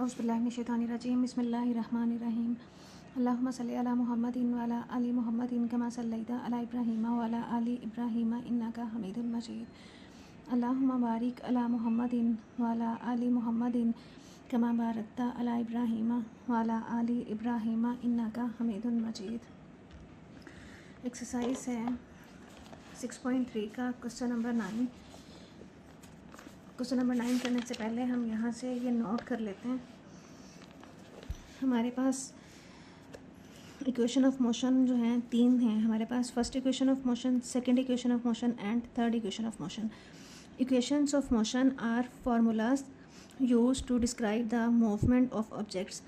औज़ुबिल्लाहिमिनश्शैतानिर्रजीम बिस्मिल्लाहिर्रहमानिर्रहीम अल्लाहुम्मा सल्लि अला मुहम्मदिन व अला आलि मुहम्मदिन कमा सल्लैता अला इब्राहीम व अला आलि इब्राहीम इन्नका हमीदुम मजीद अल्लाहुम्मा बारिक अला मुहम्मदिन व अला आलि मुहम्मदिन कमा बारकता अला इब्राहीम व अला आलि इब्राहीम इन्नका हमीदुम मजीद। एक्सरसाइज है 6.3 का क्वेश्चन नंबर 9। क्वेश्चन नंबर 9 करने से पहले हम यहाँ से ये नोट कर लेते हैं। हमारे पास इक्वेशन ऑफ मोशन जो हैं 3 हैं हमारे पास। First equation of motion, second equation of motion and third equation of motion. Equations of motion are formulas use to describe the movement of objects.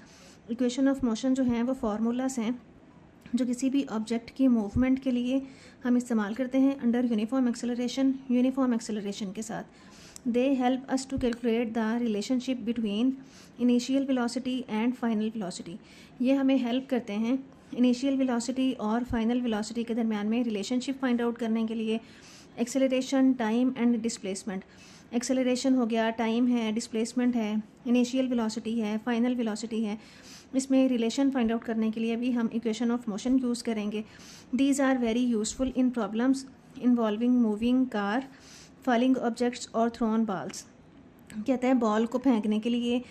Equation of motion जो हैं वो formulas हैं जो किसी भी ऑब्जेक्ट की मूवमेंट के लिए हम इस्तेमाल करते हैं अंडर यूनिफॉर्म एक्सेलरेशन के साथ। They help us to calculate the relationship between initial velocity and final velocity। ये हमें हेल्प करते हैं इनिशियल वेलोसिटी और फाइनल वेलोसिटी के दरमियान में रिलेशनशिप फाइंड आउट करने के लिए। Acceleration, time and displacement. Acceleration हो गया, टाइम है, डिस्प्लेसमेंट है, इनिशियल वेलोसिटी है, फाइनल वेलोसिटी है। इसमें रिलेशन फाइंड आउट करने के लिए भी हम इक्वेशन ऑफ मोशन यूज़ करेंगे। These are very useful in problems involving moving car, falling objects और थ्रोन बॉल्स। कहते हैं बॉल को फेंकने के लिए,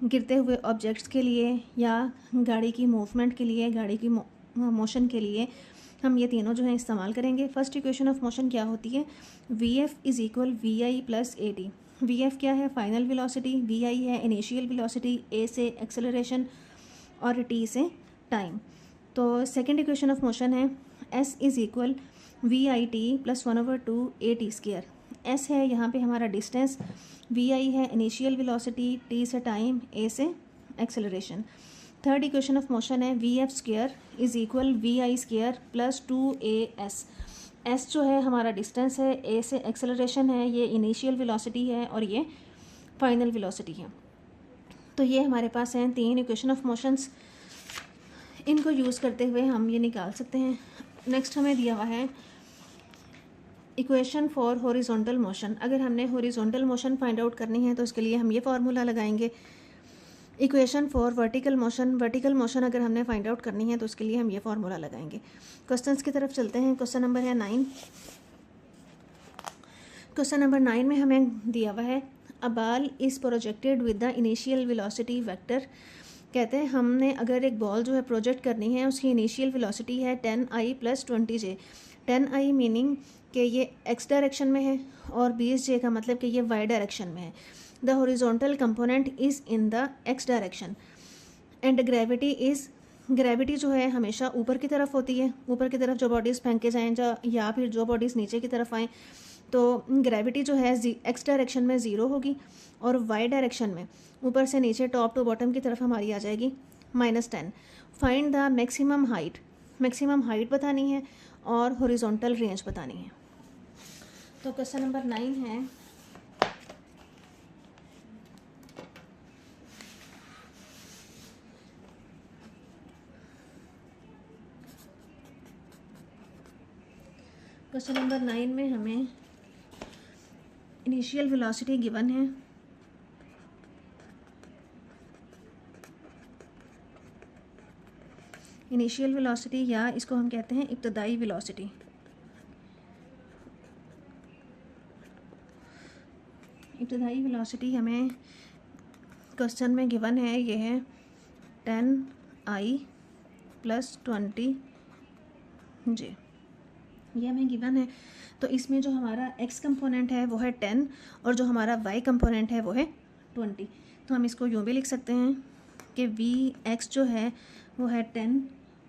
गिरते हुए ऑब्जेक्ट्स के लिए, या गाड़ी की मूवमेंट के लिए, गाड़ी की मोशन के लिए हम ये तीनों जो है इस्तेमाल करेंगे। फर्स्ट इक्वेशन ऑफ मोशन क्या होती है? We f is equal we i plus a t. V f क्या है? फाइनल वेलोसिटी, वी आई है इनिशियल वेलोसिटी, ए से एक्सेलरेशन और टी से टाइम। तो सेकेंड इक्वेशन ऑफ मोशन है S is equal we I T plus 1/2 A T square. S है यहाँ पे हमारा डिस्टेंस, वी आई है इनिशियल वेलोसिटी, टी से टाइम, ए से acceleration. Third equation of motion है we F square is equal we I square plus 2 S जो है हमारा डिस्टेंस है, ए से एक्सेलरेशन है, ये इनिशियल वेलोसिटी है और ये फाइनल वेलोसिटी है। तो ये हमारे पास हैं 3 इक्वेशन ऑफ मोशंस। इनको यूज़ करते हुए हम ये निकाल सकते हैं। नेक्स्ट हमें दिया हुआ है इक्वेशन फॉर हॉरिजॉन्टल मोशन। अगर हमने हॉरिजॉन्टल मोशन फाइंड आउट करनी है तो उसके लिए हम ये फार्मूला लगाएंगे। इक्वेशन फॉर वर्टिकल मोशन अगर हमने फाइंड आउट करनी है तो उसके लिए हम ये फार्मूला लगाएंगे। क्वेश्चंस की तरफ चलते हैं। क्वेश्चन नंबर है 9। क्वेश्चन नंबर 9 में हमें दिया हुआ है a ball is projected with the initial velocity vector. कहते हैं हमने अगर एक बॉल जो है प्रोजेक्ट करनी है, उसकी इनिशियल वेलोसिटी है 10i plus 20j। 10i meaning कि ये x डायरेक्शन में है और 20j का मतलब कि ये y डायरेक्शन में है। The horizontal component is in the x direction and gravity जो है हमेशा ऊपर की तरफ होती है। ऊपर की तरफ जो बॉडीज़ फेंक के जाएँ या फिर जो बॉडीज़ नीचे की तरफ आएँ तो ग्रेविटी जो है x डायरेक्शन में 0 होगी और y डायरेक्शन में ऊपर से नीचे टॉप टू बॉटम की तरफ हमारी आ जाएगी -10। फाइंड द मैक्सिमम हाइट बतानी है और हॉरिजॉन्टल रेंज बतानी है। तो क्वेश्चन नंबर 9 है क्वेश्चन नंबर 9 में हमें इनिशियल वेलोसिटी गिवन है। इनिशियल वेलोसिटी या इसको हम कहते हैं इब्तदाई वेलोसिटी। इब्तदाई वेलोसिटी हमें क्वेश्चन में गिवन है, ये है 10i प्लस 20j। ये हमें गिवन है। तो इसमें जो हमारा x कंपोनेंट है वो है 10 और जो हमारा y कंपोनेंट है वो है 20। तो हम इसको यूँ भी लिख सकते हैं कि vx जो है वो है 10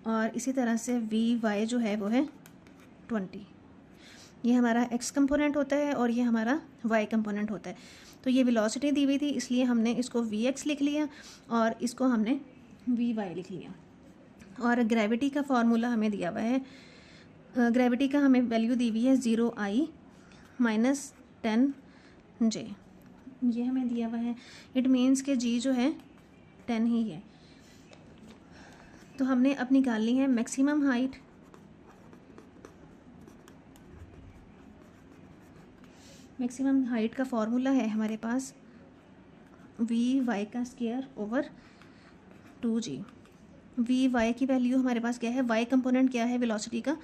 और इसी तरह से vy जो है वो है 20। ये हमारा x कंपोनेंट होता है और ये हमारा y कंपोनेंट होता है। तो ये वेलोसिटी दी हुई थी इसलिए हमने इसको vx लिख लिया और इसको हमने vy लिख लिया। और ग्रेविटी का फार्मूला हमें दिया हुआ है। ग्रेविटी का हमें वैल्यू दी हुई है 0i माइनस 10j। ये हमें दिया हुआ है। इट मीन्स के g जो है 10 ही है। तो हमने अब निकालनी है मैक्सिमम हाइट। मैक्सिमम हाइट का फार्मूला है हमारे पास वी वाई का square over 2g। V y की वैल्यू हमारे पास क्या है, वाई कंपोनेंट क्या है वेलोसिटी का,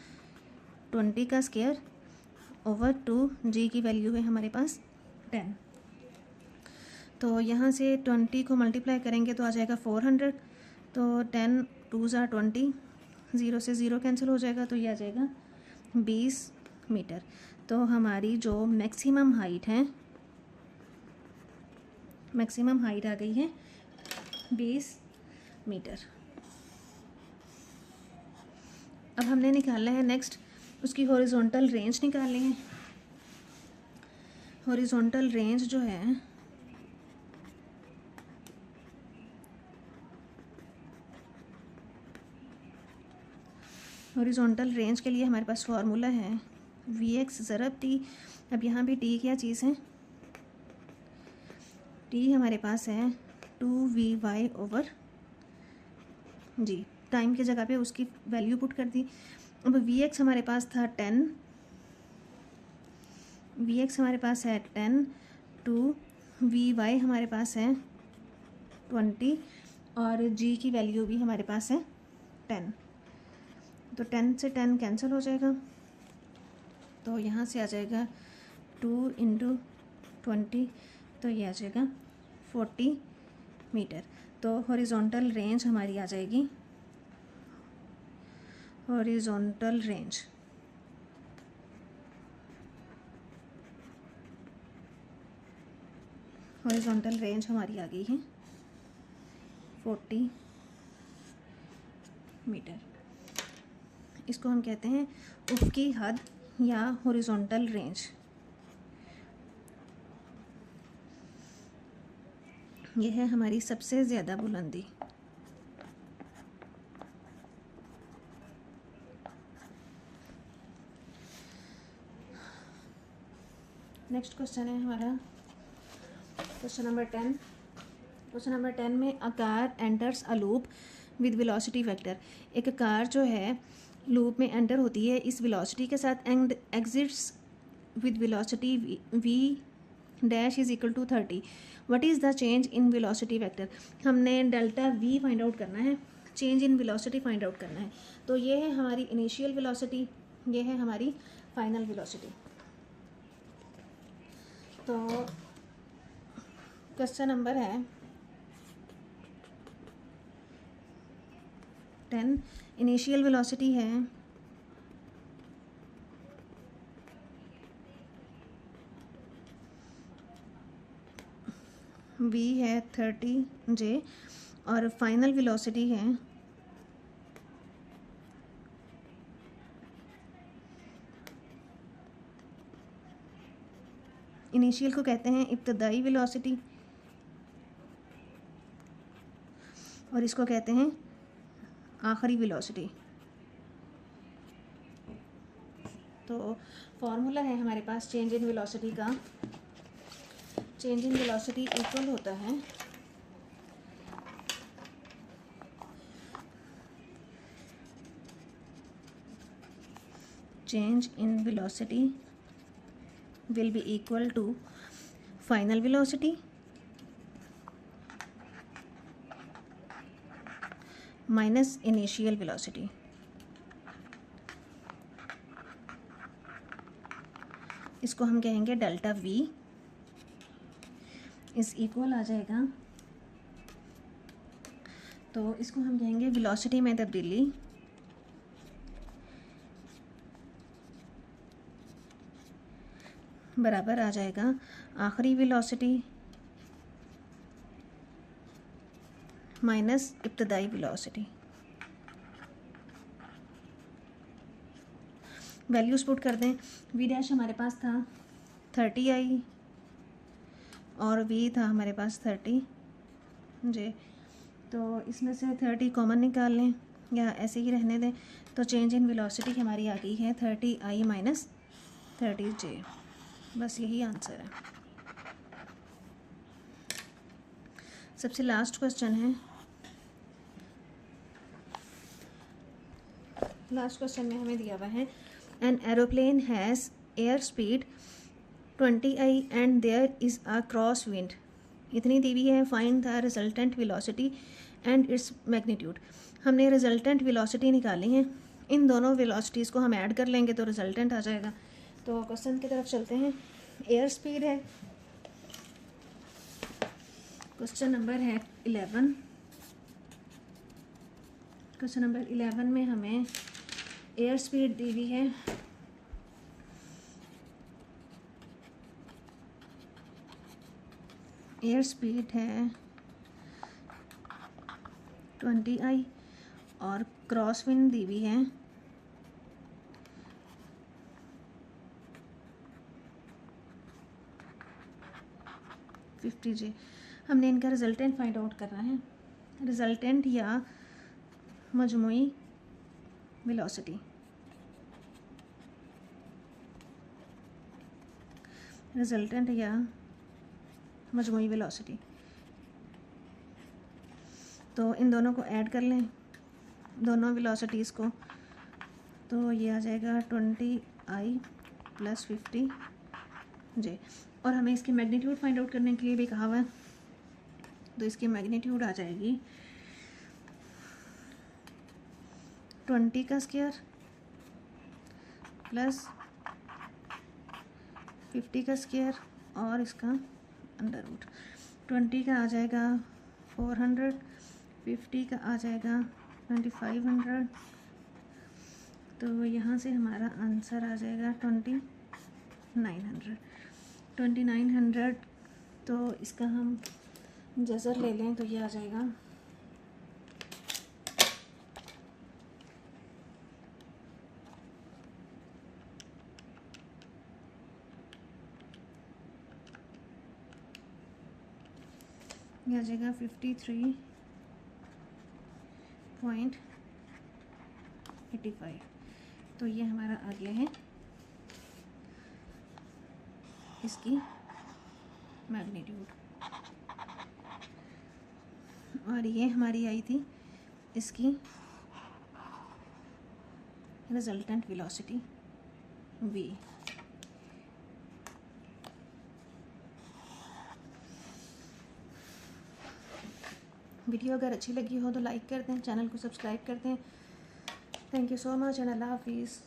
20 का स्क्वायर ओवर 2g की वैल्यू है हमारे पास 10। तो यहाँ से 20 को मल्टीप्लाई करेंगे तो आ जाएगा 400, तो 10 2 ज़ा 20, 0 से 0 कैंसिल हो जाएगा, तो ये आ जाएगा 20 मीटर। तो हमारी जो मैक्सिमम हाइट है, मैक्सिमम हाइट आ गई है 20 मीटर। अब हमने निकालना है नेक्स्ट उसकी हॉरिजॉन्टल रेंज निकालनी है। हॉरिजॉन्टल रेंज जो है हॉरिजॉन्टल रेंज के लिए हमारे पास फार्मूला है वी एक्स ज़रब टी। अब यहाँ भी टी क्या चीज़ है, टी हमारे पास है 2vy ओवर जी, टाइम की जगह पे उसकी वैल्यू पुट कर दी। अब वी एक्स हमारे पास था 10, वी एक्स हमारे पास है 10, 2vy हमारे पास है 20 और g की वैल्यू भी हमारे पास है 10। तो 10 से 10 कैंसिल हो जाएगा, तो यहाँ से आ जाएगा 2 × 20, तो ये आ जाएगा 40 मीटर। तो हॉरिजॉन्टल रेंज हमारी आ जाएगी, हॉरिजॉन्टल रेंज हॉरिजॉन्टल रेंज हमारी आ गई है 40 मीटर। इसको हम कहते हैं उफ़क़ी हद या हॉरिजॉन्टल रेंज। यह है हमारी सबसे ज़्यादा बुलंदी। नेक्स्ट क्वेश्चन है हमारा क्वेश्चन नंबर 10। क्वेश्चन नंबर 10 में a car enters a loop with velocity vector. एक कार जो है लूप में एंटर होती है इस वेलोसिटी के साथ and exits with velocity v dash is equal to 30। What is the change in velocity vector. हमने डेल्टा v फाइंड आउट करना है, change in velocity find out करना है। तो ये है हमारी इनिशियल वेलोसिटी, ये है हमारी फाइनल वेलोसिटी। तो क्वेश्चन नंबर है 10। इनिशियल वेलोसिटी है v है 30 j और फाइनल वेलोसिटी है इनिशियल को कहते हैं इब्तदाई वेलोसिटी और इसको कहते हैं आखिरी वेलोसिटी। तो फॉर्मूला है हमारे पास चेंज इन वेलोसिटी का, चेंज इन वेलोसिटी इक्वल होता है change in velocity will be equal to final velocity minus initial velocity। इसको हम कहेंगे डेल्टा v इस इक्वल आ जाएगा, तो इसको हम कहेंगे वेलोसिटी में तब्दीली बराबर आ जाएगा आखिरी वेलोसिटी माइनस इब्तदाई वेलोसिटी। वैल्यूज़ पुट कर दें। v डैश हमारे पास था 30i और v था हमारे पास 30 j। तो इसमें से 30 कॉमन निकाल लें या ऐसे ही रहने दें। तो चेंज इन वेलोसिटी हमारी आ गई है 30i माइनस 30j। बस यही आंसर है। सबसे लास्ट क्वेश्चन है, लास्ट क्वेश्चन में हमें दिया हुआ है an aeroplane has air speed 20i and there is a cross wind इतनी दी हुई है, find the resultant velocity and its magnitude. हमने रिजल्टेंट वेलोसिटी निकाली है, इन दोनों वेलोसिटीज़ को हम ऐड कर लेंगे तो रिजल्टेंट आ जाएगा। तो क्वेश्चन की तरफ चलते हैं। एयर स्पीड है, क्वेश्चन नंबर है 11। क्वेश्चन नंबर 11 में हमें एयर स्पीड दी हुई है एयर स्पीड है 20I और क्रॉस विंड दी हुई है 50J। हमने इनका रिजल्टेंट फाइंड आउट करना है, रिजल्टेंट या मजमुई वेलोसिटी। रिजल्टेंट या मजमुई वेलोसिटी, तो इन दोनों को ऐड कर लें, दोनों वेलोसिटीज़ को, तो ये आ जाएगा 20I + 50J। और हमें इसकी मैग्नीट्यूड फाइंड आउट करने के लिए भी कहा हुआ है, तो इसकी मैग्नीट्यूड आ जाएगी 20 का स्क्वायर प्लस 50 का स्क्वायर और इसका अंडर रूट। 20 का आ जाएगा 400, 50 का आ जाएगा 2500, तो यहाँ से हमारा आंसर आ जाएगा 2900। तो इसका हम जज़र ले लें तो ये आ जाएगा 53.85। तो ये हमारा आ गया है इसकी मैग्नीट्यूड, और ये हमारी आई थी इसकी रिजल्टेंट वेलोसिटी v। वीडियो अगर अच्छी लगी हो तो लाइक कर दें, चैनल को सब्सक्राइब कर दें। Thank you so much and अल्लाह हाफिज़।